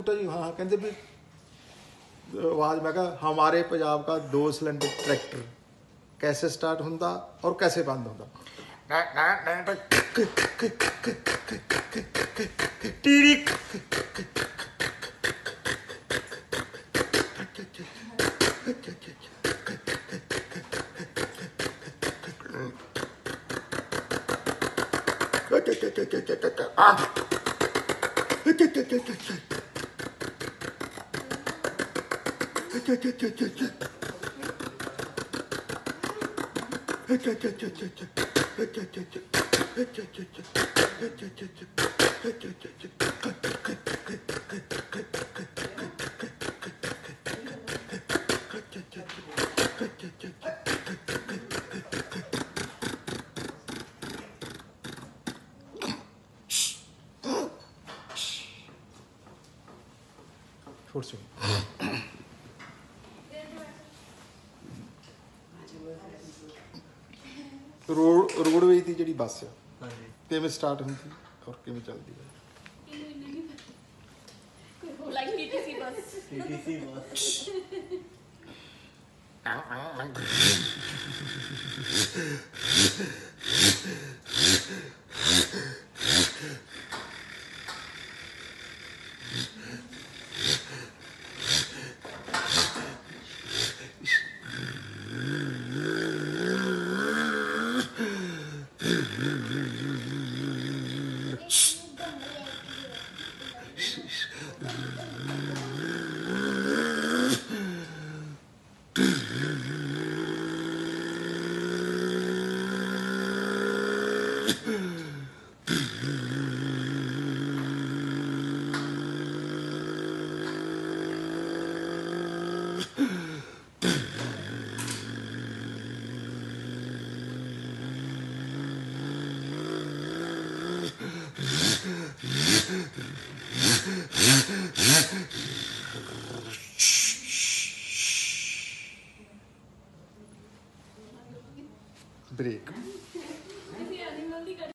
छोटा जी हाँ कहते भी आवाज़ मैं कहा हमारे पंजाब का 2 सिलेंडर ट्रैक्टर कैसे स्टार्ट होंदा और कैसे बंद होंदा छोड़ सुन रोडवेज की जी बस है किवें स्टार्ट होंदी और किवें चलदी है ब्रेक